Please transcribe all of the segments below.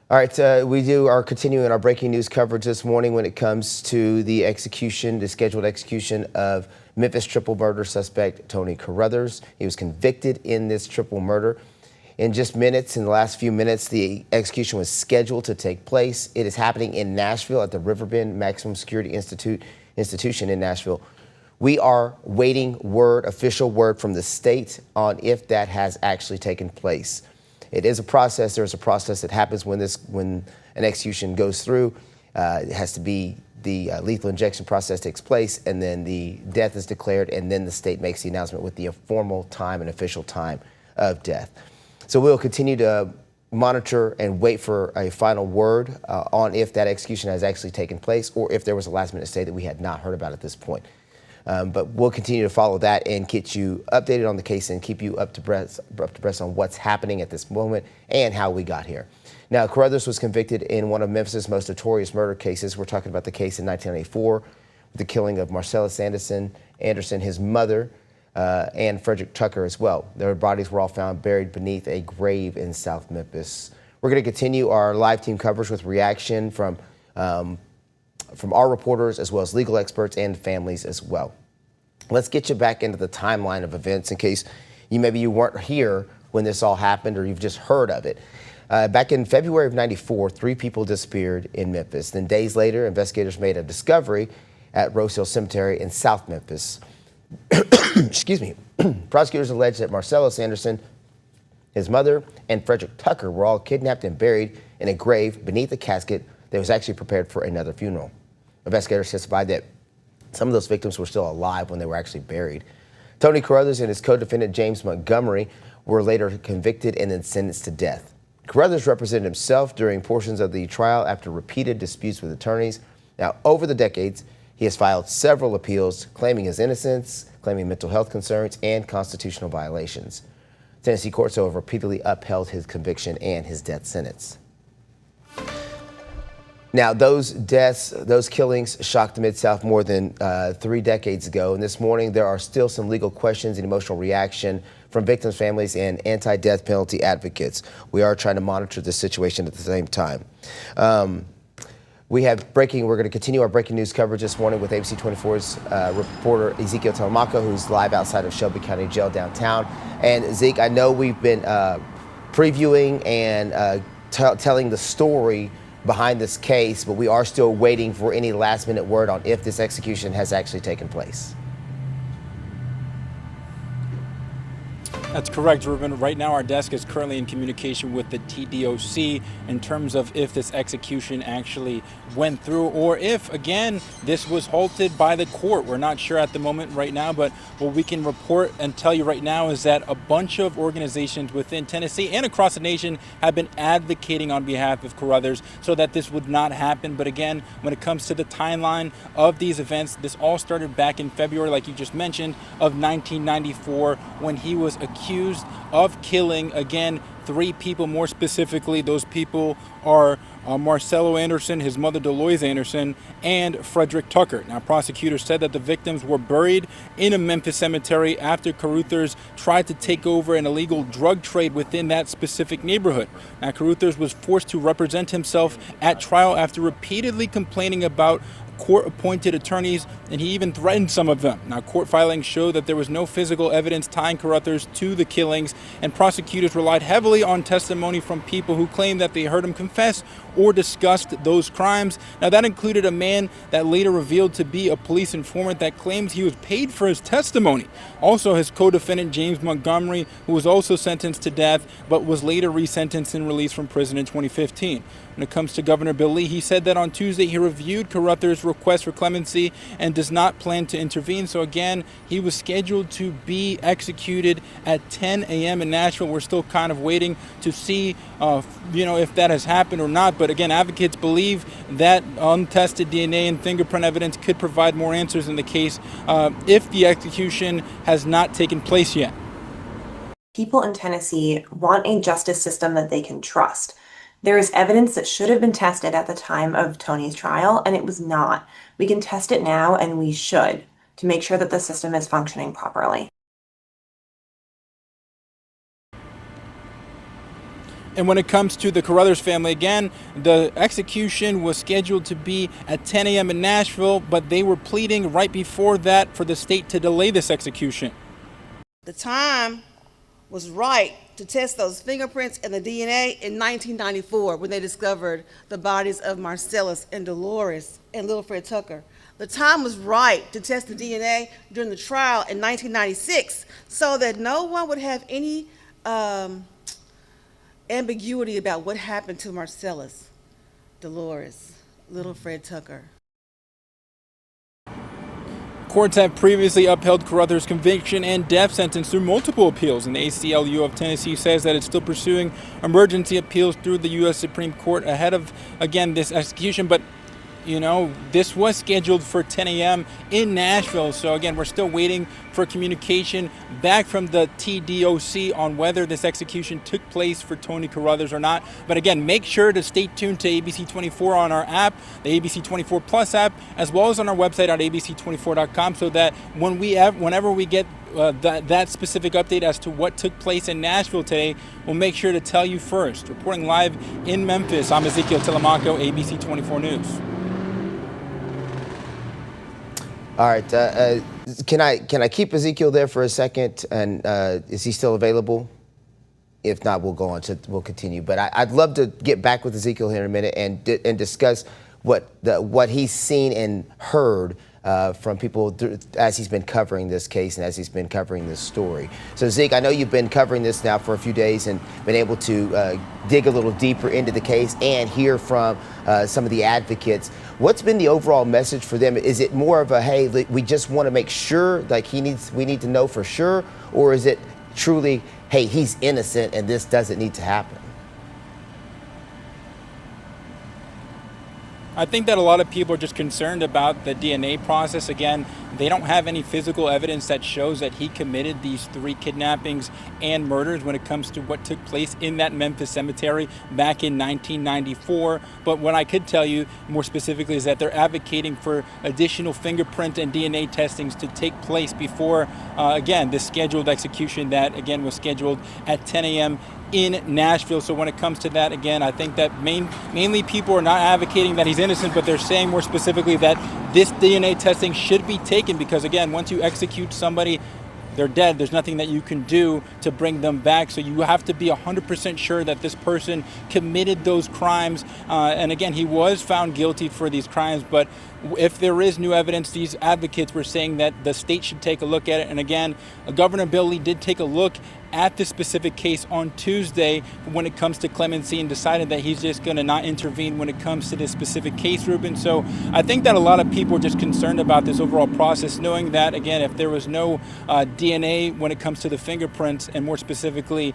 All right, we are continuing our breaking news coverage this morning when it comes to the scheduled execution of Memphis triple murder suspect Tony Carruthers. He was convicted in this triple murder. In just minutes, in the last few minutes, the execution was scheduled to take place. It is happening in Nashville at the Riverbend Maximum Security Institution in Nashville. We are waiting official word from the state on if that has actually taken place. It is a process. There's a process that happens when an execution goes through. It has to be the lethal injection process takes place, and then the death is declared, and then the state makes the announcement with the formal time and official time of death. So we'll continue to monitor and wait for a final word on if that execution has actually taken place, or if there was a last-minute stay that we had not heard about at this point. But we'll continue to follow that and get you updated on the case and keep you up to breath on what's happening at this moment and how we got here. Now, Carruthers was convicted in one of Memphis' most notorious murder cases. We're talking about the case in 1994, the killing of Marcellus Anderson, his mother, and Frederick Tucker as well. Their bodies were all found buried beneath a grave in South Memphis. We're going to continue our live team coverage with reaction from our reporters, as well as legal experts and families as well. Let's get you back into the timeline of events in case maybe you weren't here when this all happened or you've just heard of it. Back in February of '94, 3 people disappeared in Memphis. Then days later, investigators made a discovery at Rose Hill Cemetery in South Memphis. Excuse me. Prosecutors alleged that Marcellus Anderson, his mother, and Frederick Tucker were all kidnapped and buried in a grave beneath a casket that was actually prepared for another funeral. Investigators testified that some of those victims were still alive when they were actually buried. Tony Carruthers and his co-defendant James Montgomery were later convicted and then sentenced to death. Carruthers represented himself during portions of the trial after repeated disputes with attorneys. Now, over the decades, he has filed several appeals claiming his innocence, claiming mental health concerns, and constitutional violations. Tennessee courts have repeatedly upheld his conviction and his death sentence. Now, those deaths, those killings shocked the Mid-South more than 3 decades ago. And this morning, there are still some legal questions and emotional reaction from victims' families and anti-death penalty advocates. We are trying to monitor this situation at the same time. We're going to continue our breaking news coverage this morning with ABC 24's reporter Ezekiel Telemaco, who's live outside of Shelby County Jail downtown. And Zeke, I know we've been previewing and telling the story behind this case, but we are still waiting for any last-minute word on if this execution has actually taken place. That's correct, Ruben. Right now, our desk is currently in communication with the TDOC in terms of if this execution actually went through or if, again, this was halted by the court. We're not sure at the moment right now, but what we can report and tell you right now is that a bunch of organizations within Tennessee and across the nation have been advocating on behalf of Carruthers so that this would not happen. But again, when it comes to the timeline of these events, this all started back in February, like you just mentioned, of 1994 when he was accused of killing, again, 3 people. More specifically, those people are Marcello Anderson, his mother Deloise Anderson, and Frederick Tucker. Now, prosecutors said that the victims were buried in a Memphis cemetery after Carruthers tried to take over an illegal drug trade within that specific neighborhood. Now, Carruthers was forced to represent himself at trial after repeatedly complaining about court-appointed attorneys, and he even threatened some of them. Now, court filings show that there was no physical evidence tying Carruthers to the killings, and prosecutors relied heavily on testimony from people who claimed that they heard him confess or discussed those crimes. Now, that included a man that later revealed to be a police informant that claims he was paid for his testimony. Also, his co-defendant, James Montgomery, who was also sentenced to death, but was later resentenced and released from prison in 2015. When it comes to Governor Bill Lee, he said that on Tuesday he reviewed Carruthers' request for clemency and does not plan to intervene. So again, he was scheduled to be executed at 10 a.m. in Nashville. We're still kind of waiting to see, if that has happened or not. But again, advocates believe that untested DNA and fingerprint evidence could provide more answers in the case if the execution has not taken place yet. People in Tennessee want a justice system that they can trust. There is evidence that should have been tested at the time of Tony's trial, and it was not. We can test it now, and we should, to make sure that the system is functioning properly. And when it comes to the Carruthers family, again, the execution was scheduled to be at 10 a.m. in Nashville, but they were pleading right before that for the state to delay this execution. The time was right to test those fingerprints and the DNA in 1994 when they discovered the bodies of Marcellus and Dolores and little Fred Tucker. The time was right to test the DNA during the trial in 1996 so that no one would have any ambiguity about what happened to Marcellus, Dolores, little Fred Tucker. Courts have previously upheld Carruthers' conviction and death sentence through multiple appeals, and the ACLU of Tennessee says that it's still pursuing emergency appeals through the U.S. Supreme Court ahead of, again, this execution. But you know, this was scheduled for 10 a.m. in Nashville. So again, we're still waiting for communication back from the TDOC on whether this execution took place for Tony Carruthers or not. But again, make sure to stay tuned to ABC 24 on our app, the ABC 24 Plus app, as well as on our website at abc24.com, so that whenever we get that specific update as to what took place in Nashville today, we'll make sure to tell you first. Reporting live in Memphis, I'm Ezekiel Telemaco, ABC 24 News. All right. Can I keep Ezekiel there for a second? And is he still available? If not, we'll continue. But I'd love to get back with Ezekiel here in a minute and discuss what he's seen and heard from people as he's been covering this case and as he's been covering this story. So Zeke, I know you've been covering this now for a few days and been able to dig a little deeper into the case and hear from some of the advocates. What's been the overall message for them? Is it more of a, hey, we just want to make sure, like we need to know for sure? Or is it truly, hey, he's innocent and this doesn't need to happen? I think that a lot of people are just concerned about the DNA process. Again, they don't have any physical evidence that shows that he committed these 3 kidnappings and murders when it comes to what took place in that Memphis cemetery back in 1994. But what I could tell you more specifically is that they're advocating for additional fingerprint and DNA testings to take place before, again, the scheduled execution that, again, was scheduled at 10 a.m. in Nashville. So when it comes to that, again, I think that mainly people are not advocating that he's innocent, but they're saying more specifically that this DNA testing should be taken because, again, once you execute somebody, they're dead. There's nothing that you can do to bring them back. So you have to be 100% sure that this person committed those crimes. And again, he was found guilty for these crimes. But if there is new evidence, these advocates were saying that the state should take a look at it. And again, Governor Bill Lee did take a look at this specific case on Tuesday when it comes to clemency and decided that he's just going to not intervene when it comes to this specific case, Ruben. So I think that a lot of people are just concerned about this overall process, knowing that, again, if there was no DNA when it comes to the fingerprints and more specifically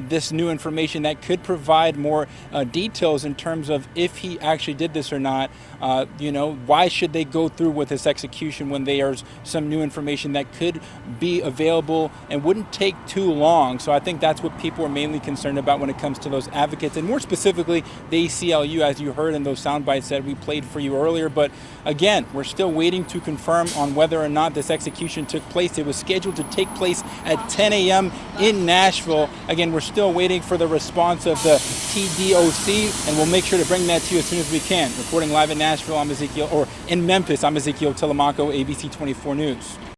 this new information that could provide more details in terms of if he actually did this or not, why should they go through with this execution when there's some new information that could be available and wouldn't take too long? So I think that's what people are mainly concerned about when it comes to those advocates, and more specifically the ACLU, as you heard in those sound bites that we played for you earlier. But again, we're still waiting to confirm on whether or not this execution took place. It was scheduled to take place at 10 a.m. in Nashville. Again, we're still waiting for the response of the TDOC, and we'll make sure to bring that to you as soon as we can. Reporting live in Nashville, in Memphis, I'm Ezekiel Telemaco, ABC 24 News.